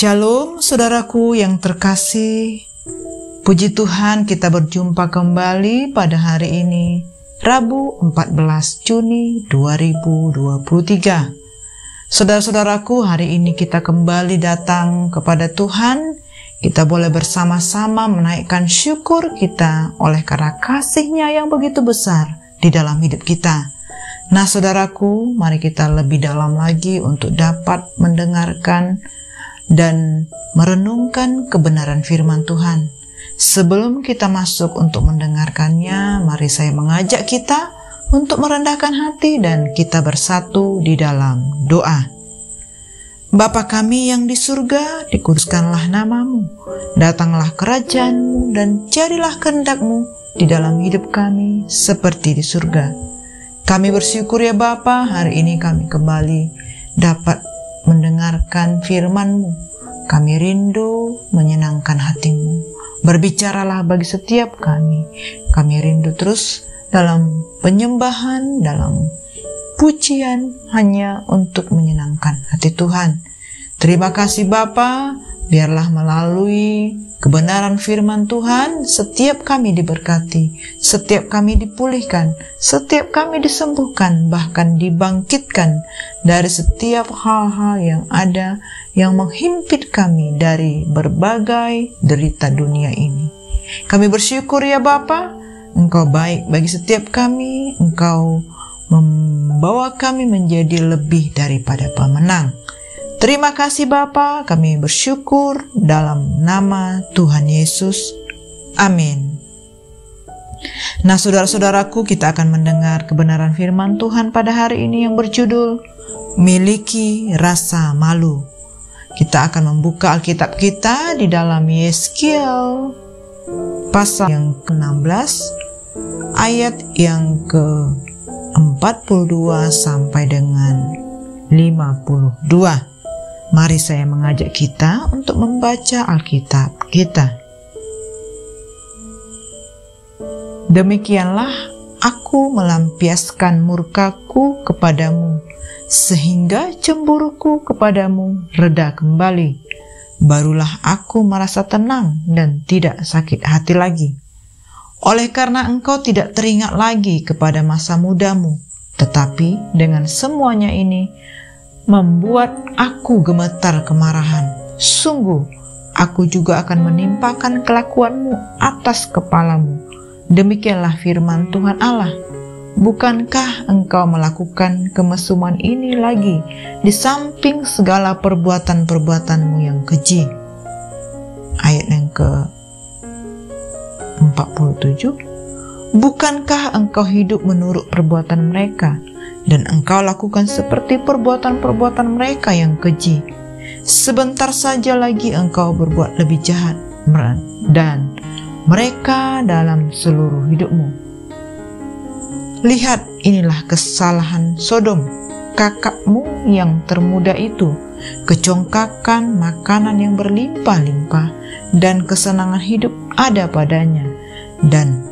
Shalom saudaraku yang terkasih. Puji Tuhan kita berjumpa kembali pada hari ini, Rabu 14 Juni 2023. Saudara-saudaraku, hari ini kita kembali datang kepada Tuhan. Kita boleh bersama-sama menaikkan syukur kita oleh karena kasih-Nya yang begitu besar di dalam hidup kita. Nah saudaraku, mari kita lebih dalam lagi untuk dapat mendengarkan dan merenungkan kebenaran firman Tuhan. Sebelum kita masuk untuk mendengarkannya, mari saya mengajak kita untuk merendahkan hati dan kita bersatu di dalam doa. Bapa kami yang di surga, dikuduskanlah namamu, datanglah kerajaan-Mu dan jadilah kehendak-Mu di dalam hidup kami seperti di surga. Kami bersyukur ya Bapa, hari ini kami kembali dapat mendengarkan firman-Mu. Kami rindu menyenangkan hati-Mu. Berbicaralah bagi setiap kami. Kami rindu terus dalam penyembahan, dalam pujian hanya untuk menyenangkan hati Tuhan. Terima kasih Bapa, biarlah melalui kebenaran firman Tuhan, setiap kami diberkati, setiap kami dipulihkan, setiap kami disembuhkan, bahkan dibangkitkan dari setiap hal-hal yang ada yang menghimpit kami dari berbagai derita dunia ini. Kami bersyukur ya Bapa, Engkau baik bagi setiap kami, Engkau membawa kami menjadi lebih daripada pemenang. Terima kasih Bapa, kami bersyukur dalam nama Tuhan Yesus. Amin. Nah saudara-saudaraku, kita akan mendengar kebenaran firman Tuhan pada hari ini yang berjudul Miliki Rasa Malu. Kita akan membuka Alkitab kita di dalam Yeskiel pasal yang ke-16 ayat yang ke-42 sampai dengan 52. Mari saya mengajak kita untuk membaca Alkitab kita. Demikianlah aku melampiaskan murkaku kepadamu, sehingga cemburuku kepadamu reda kembali. Barulah aku merasa tenang dan tidak sakit hati lagi. Oleh karena engkau tidak teringat lagi kepada masa mudamu, tetapi dengan semuanya ini membuat aku gemetar kemarahan. Sungguh, aku juga akan menimpakan kelakuanmu atas kepalamu. Demikianlah firman Tuhan Allah. Bukankah engkau melakukan kemesuman ini lagi di samping segala perbuatan-perbuatanmu yang keji? Ayat yang ke-47. Bukankah engkau hidup menurut perbuatan mereka, dan engkau lakukan seperti perbuatan-perbuatan mereka yang keji? Sebentar saja lagi engkau berbuat lebih jahat dan mereka dalam seluruh hidupmu. Lihat, inilah kesalahan Sodom, kakakmu yang termuda itu, kecongkakan makanan yang berlimpah-limpah dan kesenangan hidup ada padanya dan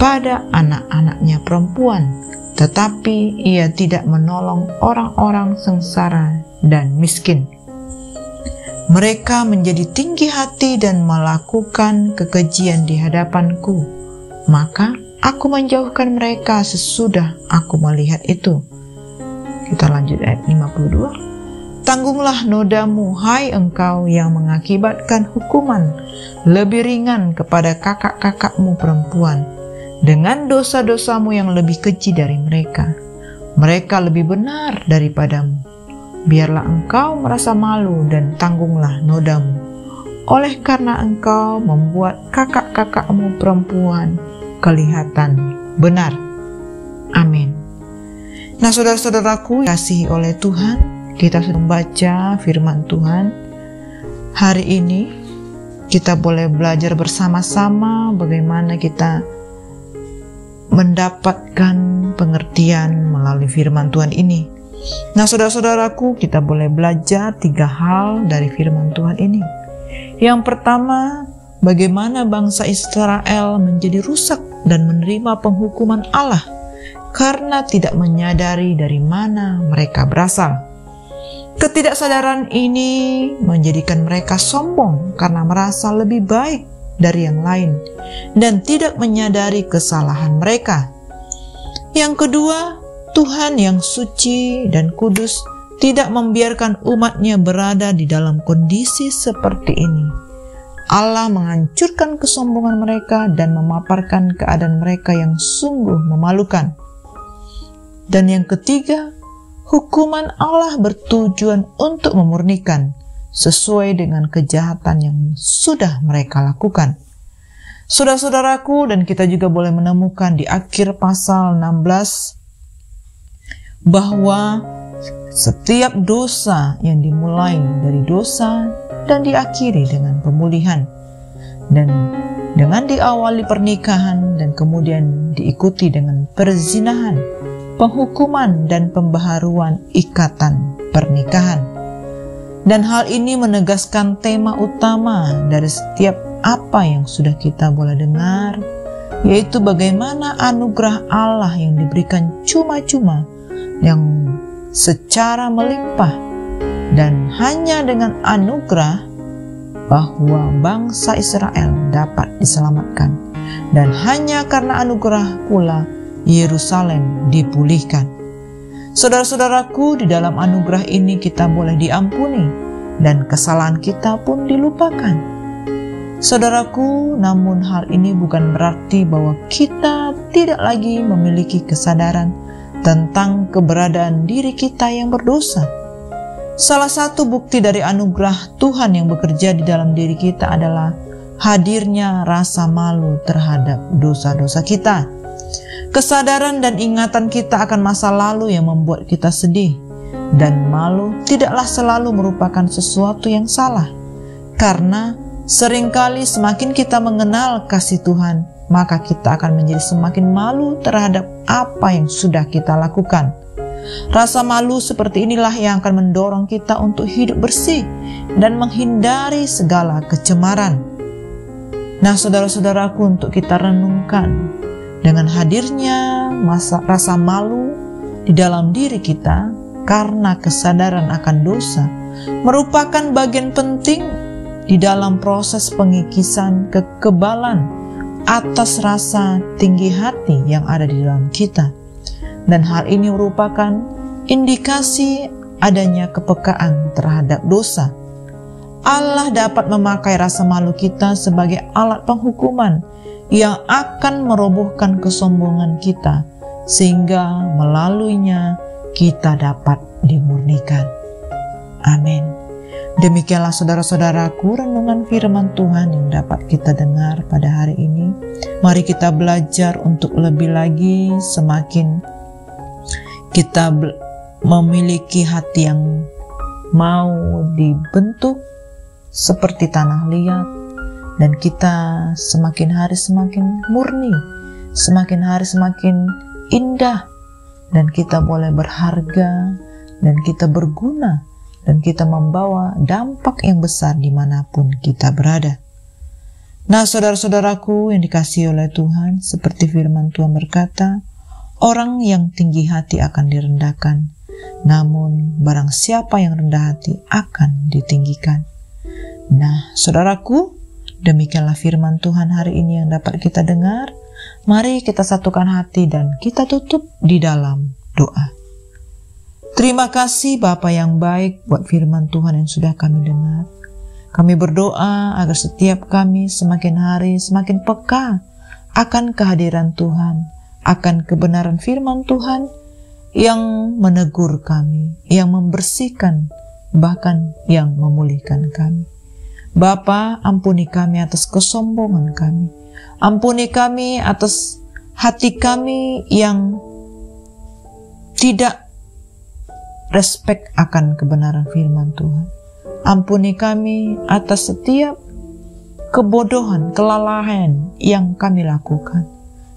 pada anak-anaknya perempuan, tetapi ia tidak menolong orang-orang sengsara dan miskin. Mereka menjadi tinggi hati dan melakukan kekejian di hadapanku, maka aku menjauhkan mereka sesudah aku melihat itu. Kita lanjut ayat 52. Tanggunglah nodamu, hai engkau yang mengakibatkan hukuman lebih ringan kepada kakak-kakakmu perempuan, dengan dosa-dosamu yang lebih keji dari mereka. Mereka lebih benar daripadamu. Biarlah engkau merasa malu dan tanggunglah nodamu, oleh karena engkau membuat kakak-kakakmu perempuan kelihatan benar. Amin. Nah saudara-saudaraku dikasihi oleh Tuhan, kita sudah membaca firman Tuhan. Hari ini kita boleh belajar bersama-sama bagaimana kita mendapatkan pengertian melalui firman Tuhan ini. Nah saudara-saudaraku, kita boleh belajar 3 hal dari firman Tuhan ini. Yang pertama, bagaimana bangsa Israel menjadi rusak dan menerima penghukuman Allah karena tidak menyadari dari mana mereka berasal. Ketidaksadaran ini menjadikan mereka sombong karena merasa lebih baik dari yang lain dan tidak menyadari kesalahan mereka. Yang kedua, Tuhan yang suci dan kudus tidak membiarkan umatnya berada di dalam kondisi seperti ini. Allah menghancurkan kesombongan mereka dan memaparkan keadaan mereka yang sungguh memalukan. Dan yang ketiga, hukuman Allah bertujuan untuk memurnikan sesuai dengan kejahatan yang sudah mereka lakukan. Saudara-saudaraku, dan kita juga boleh menemukan di akhir pasal 16 bahwa setiap dosa yang dimulai dari dosa dan diakhiri dengan pemulihan, dan dengan diawali pernikahan dan kemudian diikuti dengan perzinahan, penghukuman dan pembaharuan ikatan pernikahan. Dan hal ini menegaskan tema utama dari setiap apa yang sudah kita boleh dengar, yaitu bagaimana anugerah Allah yang diberikan cuma-cuma, yang secara melimpah, dan hanya dengan anugerah bahwa bangsa Israel dapat diselamatkan, dan hanya karena anugerah pula Yerusalem dipulihkan. Saudara-saudaraku, di dalam anugerah ini kita boleh diampuni dan kesalahan kita pun dilupakan. Saudaraku, namun hal ini bukan berarti bahwa kita tidak lagi memiliki kesadaran tentang keberadaan diri kita yang berdosa. Salah satu bukti dari anugerah Tuhan yang bekerja di dalam diri kita adalah hadirnya rasa malu terhadap dosa-dosa kita. Kesadaran dan ingatan kita akan masa lalu yang membuat kita sedih, dan malu tidaklah selalu merupakan sesuatu yang salah, karena seringkali semakin kita mengenal kasih Tuhan, maka kita akan menjadi semakin malu terhadap apa yang sudah kita lakukan. Rasa malu seperti inilah yang akan mendorong kita untuk hidup bersih dan menghindari segala kecemaran. Nah, saudara-saudaraku, untuk kita renungkan, dengan hadirnya rasa malu di dalam diri kita karena kesadaran akan dosa merupakan bagian penting di dalam proses pengikisan kekebalan atas rasa tinggi hati yang ada di dalam kita. Dan hal ini merupakan indikasi adanya kepekaan terhadap dosa. Allah dapat memakai rasa malu kita sebagai alat penghukuman yang akan merobohkan kesombongan kita, sehingga melaluinya kita dapat dimurnikan. Amin. Demikianlah saudara-saudaraku renungan firman Tuhan yang dapat kita dengar pada hari ini. Mari kita belajar untuk lebih lagi semakin kita memiliki hati yang mau dibentuk seperti tanah liat, dan kita semakin hari semakin murni, semakin hari semakin indah, dan kita boleh berharga, dan kita berguna, dan kita membawa dampak yang besar dimanapun kita berada. Nah, saudara-saudaraku yang dikasihi oleh Tuhan, seperti firman Tuhan berkata, orang yang tinggi hati akan direndahkan, namun barang siapa yang rendah hati akan ditinggikan. Nah, saudaraku, demikianlah firman Tuhan hari ini yang dapat kita dengar. Mari kita satukan hati dan kita tutup di dalam doa. Terima kasih Bapa yang baik buat firman Tuhan yang sudah kami dengar. Kami berdoa agar setiap kami semakin hari semakin peka akan kehadiran Tuhan, akan kebenaran firman Tuhan yang menegur kami, yang membersihkan, bahkan yang memulihkan kami. Bapa, ampuni kami atas kesombongan kami. Ampuni kami atas hati kami yang tidak respek akan kebenaran firman Tuhan. Ampuni kami atas setiap kebodohan, kelalaian yang kami lakukan.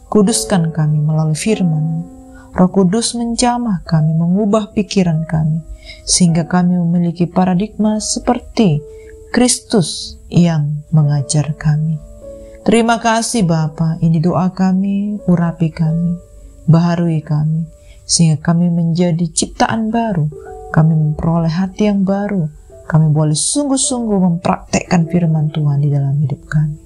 Kuduskan kami melalui firman. Roh Kudus menjamah kami, mengubah pikiran kami, sehingga kami memiliki paradigma seperti Kristus yang mengajar kami. Terima kasih Bapa, ini doa kami, urapi kami, baharui kami, sehingga kami menjadi ciptaan baru, kami memperoleh hati yang baru. Kami boleh sungguh-sungguh mempraktekkan firman Tuhan di dalam hidup kami.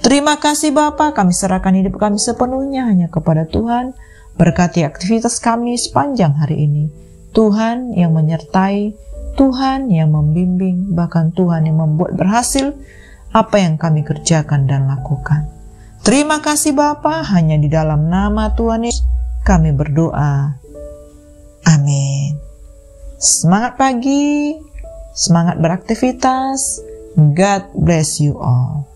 Terima kasih Bapa, kami serahkan hidup kami sepenuhnya hanya kepada Tuhan. Berkati aktivitas kami sepanjang hari ini. Tuhan yang menyertai, Tuhan yang membimbing, bahkan Tuhan yang membuat berhasil apa yang kami kerjakan dan lakukan. Terima kasih Bapa, hanya di dalam nama Tuhan Yesus kami berdoa. Amin. Semangat pagi, semangat beraktivitas. God bless you all.